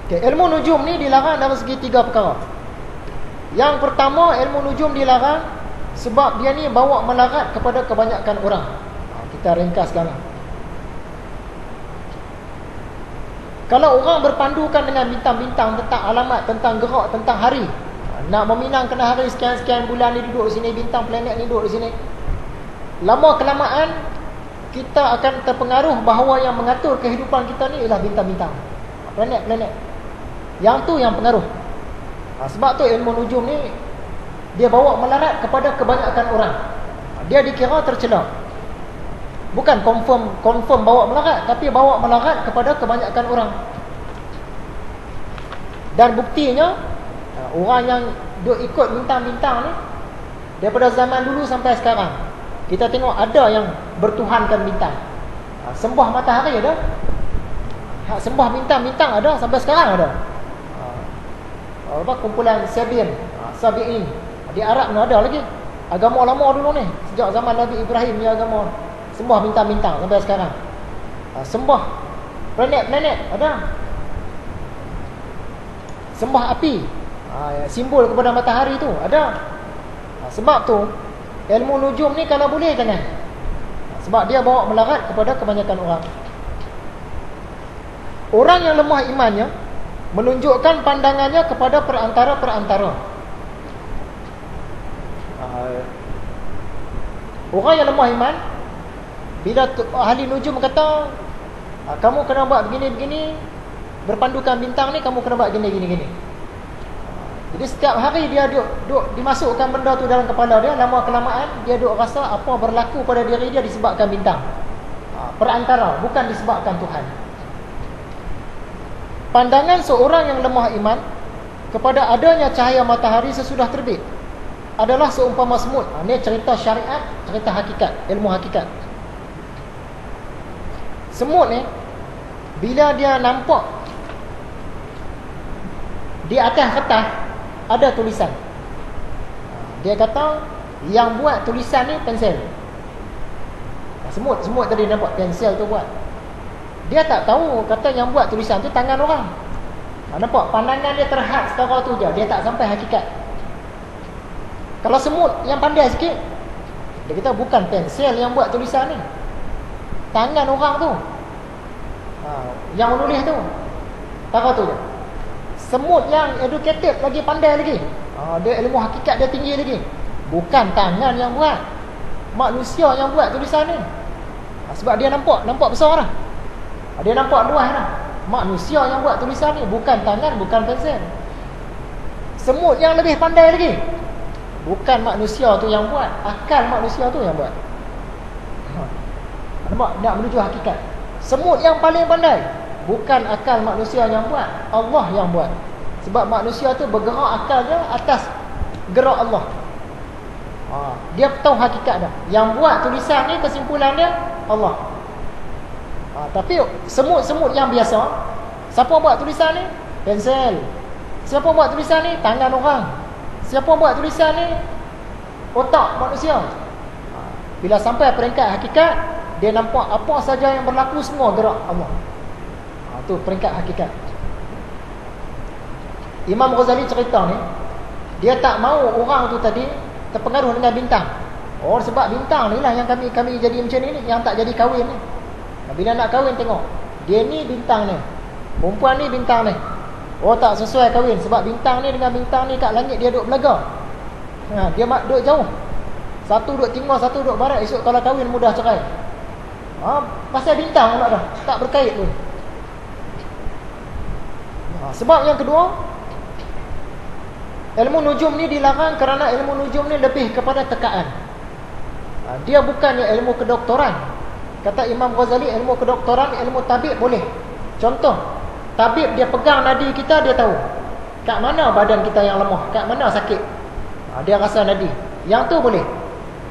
Okay, ilmu nujum ni dilarang dari segi 3 perkara. Yang pertama, ilmu nujum dilarang sebab dia ni bawa melarat kepada kebanyakan orang. Kita ringkaskan. Kalau orang berpandukan dengan bintang-bintang tentang alamat, tentang gerak, tentang hari, nak meminang kena hari sekian-sekian bulan ni duduk di sini, bintang planet ni duduk di sini, lama kelamaan kita akan terpengaruh bahawa yang mengatur kehidupan kita ni ialah bintang-bintang, planet-planet. Yang tu yang pengaruh. Sebab tu ilmu nujum ni dia bawa melarat kepada kebanyakan orang. Dia dikira tercela. Bukan confirm bawa melarat, tapi bawa melarat kepada kebanyakan orang. Dan buktinya orang yang duk ikut bintang-bintang ni daripada zaman dulu sampai sekarang, kita tengok ada yang bertuhankan bintang. Sembah matahari ada, sembah bintang-bintang ada, sampai sekarang ada. Kumpulan Sabi'in di Arab ni ada lagi. Agama lama dulu ni, sejak zaman Nabi Ibrahim ni agama sembah bintang-bintang sampai sekarang. Sembah planet-planet ada. Sembah api, simbol kepada matahari tu ada. Sebab tu ilmu nujum ni kalau boleh jangan. Sebab dia bawa melarat kepada kebanyakan orang. Orang yang lemah imannya menunjukkan pandangannya kepada perantara-perantara. Orang yang lemah iman, bila ahli nujum kata kamu kena buat begini-begini, berpandukan bintang ni kamu kena buat gini-gini. Jadi setiap hari dia duk dimasukkan benda tu dalam kepala dia. Lama kelamaan dia duk rasa apa berlaku pada diri dia disebabkan bintang, perantara, bukan disebabkan Tuhan. Pandangan seorang yang lemah iman kepada adanya cahaya matahari sesudah terbit adalah seumpama semut. Ini cerita syariat, cerita hakikat, ilmu hakikat. Semut ni bila dia nampak di atas kertas ada tulisan, dia kata yang buat tulisan ni pensel. Semut tadi nampak pensel tu buat. Dia tak tahu kata yang buat tulisan tu tangan orang. Nampak pandangan dia terhad setara tu je, dia tak sampai hakikat. Kalau semut yang pandai sikit, dia kata bukan pensel yang buat tulisan ni, tangan orang tu, yang menulis tu, setara tu je. Semut yang educated lagi, pandai lagi, dia ilmu hakikat dia tinggi lagi, bukan tangan yang buat, manusia yang buat tulisan ni. Sebab dia nampak besar lah, dia nampak luas lah. Manusia yang buat tulisan ni, bukan tangan, bukan pensel. Semut yang lebih pandai lagi, bukan manusia tu yang buat, akal manusia tu yang buat. Nampak? Nak menuju hakikat. Semut yang paling pandai, bukan akal manusia yang buat, Allah yang buat. Sebab manusia tu bergerak akalnya atas gerak Allah. Dia tahu hakikat dah. Yang buat tulisan ni kesimpulan dia Allah. Tapi semut-semut yang biasa, siapa buat tulisan ni? Pensel. Siapa buat tulisan ni? Tangan orang. Siapa buat tulisan ni? Otak manusia. Bila sampai peringkat hakikat, dia nampak apa saja yang berlaku semua gerak Allah. Tu peringkat hakikat. Imam Ghazali cerita ni, dia tak mau orang tu tadi terpengaruh dengan bintang. Sebab bintang ni lah yang kami jadi macam ni, yang tak jadi kahwin ni. Bila nak kahwin tengok, dia ni bintang ni, perempuan ni bintang ni. Tak sesuai kahwin sebab bintang ni dengan bintang ni kat langit dia duduk belaga. Dia duduk jauh. Satu duduk timur, satu duduk barat. Esok kalau kahwin mudah cerai. Pasal bintang pula dah, tak berkait pun. Sebab yang kedua, ilmu nujum ni dilarang kerana ilmu nujum ni lebih kepada tekaan. Dia bukannya ilmu kedoktoran. Kata Imam Ghazali, ilmu kedoktoran, ilmu tabib boleh. Contoh, tabib dia pegang nadi kita, dia tahu kat mana badan kita yang lemah, kat mana sakit, dia rasa nadi. Yang tu boleh.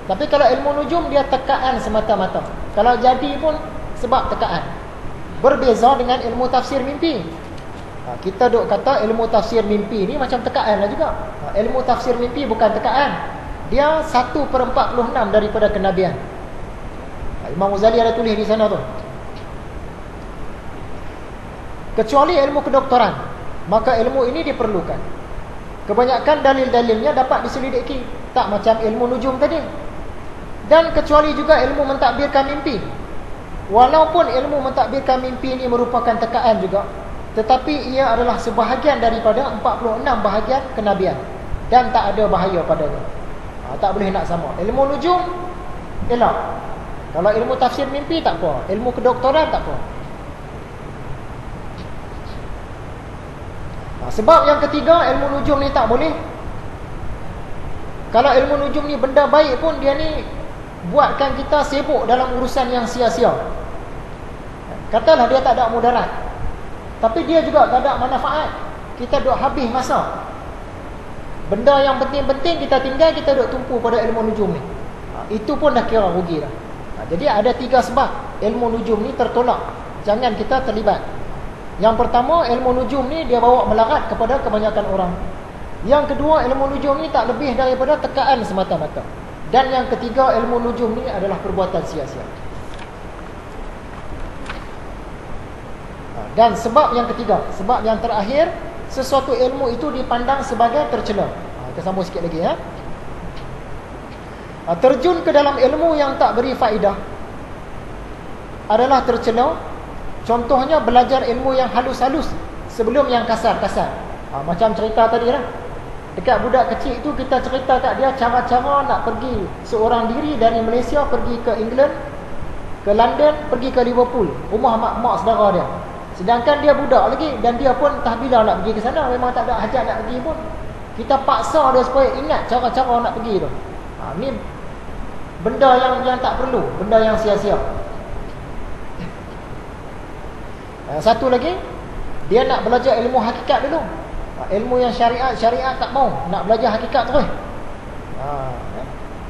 Tapi kalau ilmu nujum, dia tekaan semata-mata. Kalau jadi pun sebab tekaan. Berbeza dengan ilmu tafsir mimpi. Kita duk kata ilmu tafsir mimpi ni macam tekaan lah juga. Ilmu tafsir mimpi bukan tekaan. Dia 1/46 daripada kenabian. Imam Ghazali ada tulis di sana tu. Kecuali ilmu kedoktoran. maka ilmu ini diperlukan. Kebanyakan dalil-dalilnya dapat diselidiki, tak macam ilmu nujum tadi. Dan kecuali juga ilmu mentadbirkan mimpi. Walaupun ilmu mentadbirkan mimpi ini merupakan tekaan juga, tetapi ia adalah sebahagian daripada 46 bahagian kenabian dan tak ada bahaya padanya. Tak boleh nak sama. Ilmu nujum elak. Kalau ilmu tafsir mimpi tak apa. Ilmu kedoktoran tak apa. Sebab yang ketiga, ilmu nujum ni tak boleh. Kalau ilmu nujum ni benda baik pun, dia ni buatkan kita sibuk dalam urusan yang sia-sia. Katalah dia tak ada mudarat, tapi dia juga tak ada manfaat. Kita duk habis masa. Benda yang penting-penting kita tinggal, kita duk tumpu pada ilmu nujum ni. Itu pun dah kira rugi dah. Jadi ada 3 sebab ilmu nujum ni tertolak. Jangan kita terlibat. Yang pertama, ilmu nujum ni dia bawa melarat kepada kebanyakan orang. Yang kedua, ilmu nujum ni tak lebih daripada tekaan semata-mata. Dan yang ketiga, ilmu nujum ni adalah perbuatan sia-sia. Dan sebab yang ketiga, sebab yang terakhir, sesuatu ilmu itu dipandang sebagai tercela. Kita sambung sikit lagi ya. Terjun ke dalam ilmu yang tak beri faedah adalah tercela. Contohnya belajar ilmu yang halus-halus sebelum yang kasar-kasar. Macam cerita tadi lah. Dekat budak kecil itu kita cerita kat dia cara-cara nak pergi seorang diri dari Malaysia pergi ke England, ke London, pergi ke Liverpool, rumah mak saudara dia. Sedangkan dia budak lagi dan dia pun entah bila nak pergi ke sana, memang tak ada hajat nak pergi pun. Kita paksa dia supaya ingat cara-cara nak pergi tu. Ni benda yang tak perlu, benda yang sia-sia. Satu lagi, dia nak belajar ilmu hakikat dulu. Ilmu yang syariat tak mau, nak belajar hakikat terus.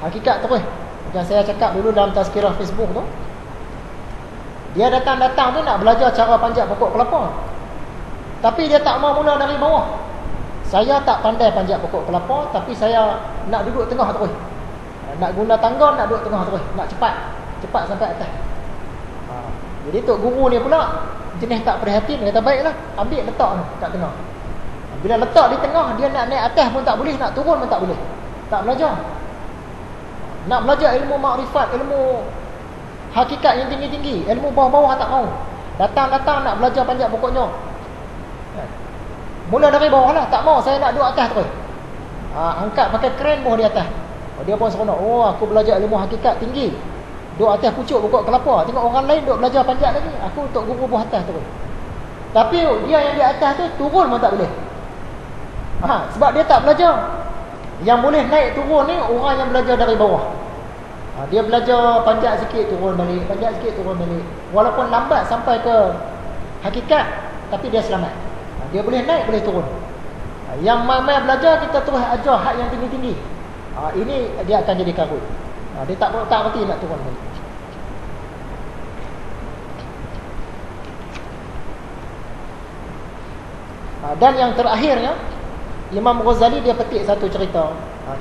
Hakikat terus. Macam saya cakap dulu dalam tazkirah Facebook tu, dia datang tu nak belajar cara panjat pokok kelapa, tapi dia tak mau mula dari bawah. Saya tak pandai panjat pokok kelapa, tapi saya nak duduk tengah terus. Nak guna tangga, nak duduk tengah terus. Nak cepat sampai atas. Jadi tok guru ni pula jenis tak perhatian. Dia kata baiklah, ambil letak kat tengah. Bila letak di tengah, dia nak naik atas pun tak boleh, nak turun pun tak boleh. Tak belajar. Nak belajar ilmu makrifat, ilmu hakikat yang tinggi-tinggi, ilmu bawah-bawah tak mau. Datang nak belajar panjat pokoknya. Mula dari bawah lah, tak mau, saya nak duduk atas terus. Angkat pakai kren bawah di atas. Dia pun seronok. Aku belajar ilmu hakikat tinggi, duduk atas pucuk pokok kelapa. Tengok orang lain duduk belajar panjat lagi, aku untuk guru bawah atas terus. Tapi dia yang di atas tu turun pun tak boleh. Sebab dia tak belajar. Yang boleh naik turun ni orang yang belajar dari bawah. Dia belajar panjat sikit turun balik, panjat sikit turun balik. Walaupun lambat sampai ke hakikat, tapi dia selamat. Dia boleh naik, boleh turun. Yang mai belajar, kita terus ajar hak yang tinggi-tinggi. Ini dia akan jadi karut. Dia tak berhenti nak turun balik. Dan yang terakhirnya, Imam Ghazali dia petik satu cerita.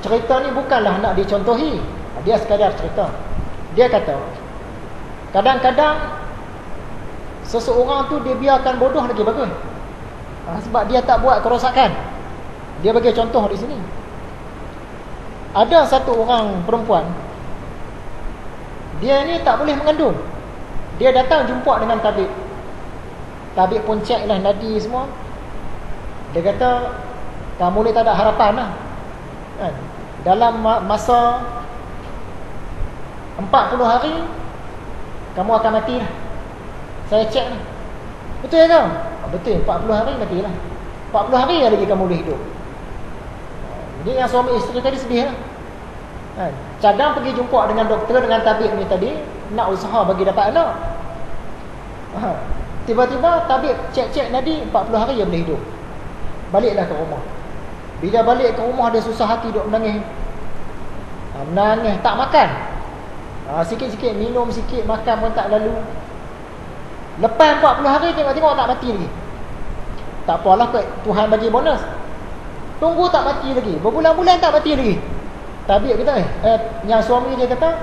Cerita ni bukanlah nak dicontohi, dia sekadar cerita. Dia kata, kadang-kadang seseorang tu dia biarkan bodoh lagi bagus. Sebab dia tak buat kerosakan. Dia bagi contoh di sini. Ada satu orang perempuan, dia ni tak boleh mengandung. Dia datang jumpa dengan tabib. Tabib pun cek lah nadi semua. Dia kata, kamu ni tak ada harapan lah. Dalam masa 40 hari kamu akan mati lah. Saya cek lah. Betul ke? Betul, 40 hari matilah. 40 hari lagi kamu boleh hidup. Jadi yang suami isteri tadi sedih lah. Cadang pergi jumpa dengan doktor, dengan tabib ni tadi, nak usaha bagi dapat anak. Tiba-tiba tabib cek nadi 40 hari dia boleh hidup. Baliklah ke rumah. Bila balik ke rumah, dia susah hati duk menangis. Menangis, tak makan. Sikit-sikit minum sikit, makan pun tak lalu. Lepas 40 hari tengok-tengok tak mati lagi. Tak apalah kot, Tuhan bagi bonus. Tunggu tak mati lagi, berbulan-bulan tak mati lagi. Tabib kata, yang suami dia kata,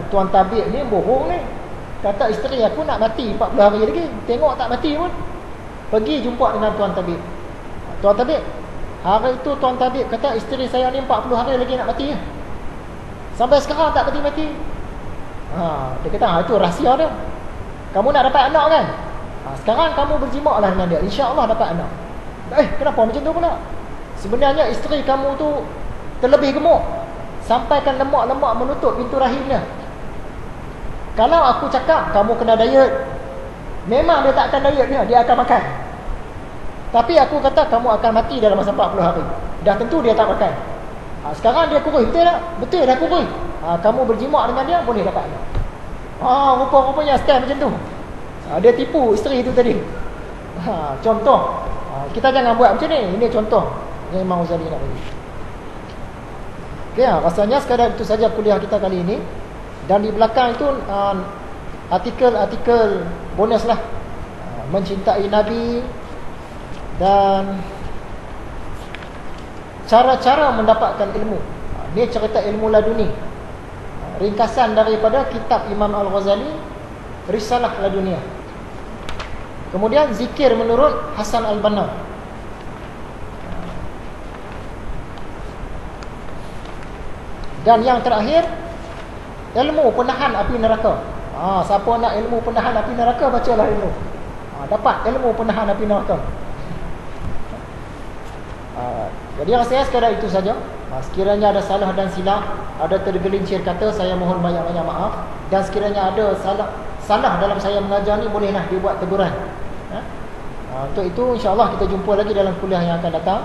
tuan tabib ni bohong ni. Kata isteri aku nak mati 40 hari lagi, tengok tak mati pun. Pergi jumpa dengan tuan tabib. Tuan tabib, hari itu tuan tabib kata isteri saya ni 40 hari lagi nak mati. Sampai sekarang tak mati-mati. Dia kata, itu rahsia dia. Kamu nak dapat anak kan? Sekarang kamu berjimaklah dengan dia, insya-Allah dapat anak. Kenapa macam tu pula? Sebenarnya isteri kamu tu terlebih gemuk, sampaikan lemak-lemak menutup pintu rahimnya. Kalau aku cakap kamu kena diet, memang dia tak akan diet dia akan makan. Tapi aku kata kamu akan mati dalam masa 40 hari. Dah tentu dia tak makan. Sekarang dia kurus, betul tak? Betul dah kurus. Kamu berjimak dengan dia, boleh dapat anak. Rupa-rupanya style macam tu. Dia tipu isteri itu tadi. Contoh. Kita jangan buat macam ni. Ini contoh yang Imam Ghazali nak bagi. Okay, rasanya sekadar itu saja kuliah kita kali ini. Dan di belakang itu artikel-artikel bonus lah. Mencintai Nabi dan cara-cara mendapatkan ilmu. Ini cerita ilmu laduni. Ringkasan daripada kitab Imam Al-Ghazali, Risalah Laduniyah. Kemudian zikir menurut Hasan Al-Banna. Dan yang terakhir, ilmu penahan api neraka. Siapa nak ilmu penahan api neraka, bacalah ilmu. Dapat ilmu penahan api neraka. Jadi rasanya sekadar itu saja. Sekiranya ada salah dan silap, ada tergelincir kata, saya mohon banyak-banyak maaf. Dan sekiranya ada salah dalam saya mengajar ni, bolehlah dibuat teguran. Untuk itu insya-Allah kita jumpa lagi dalam kuliah yang akan datang.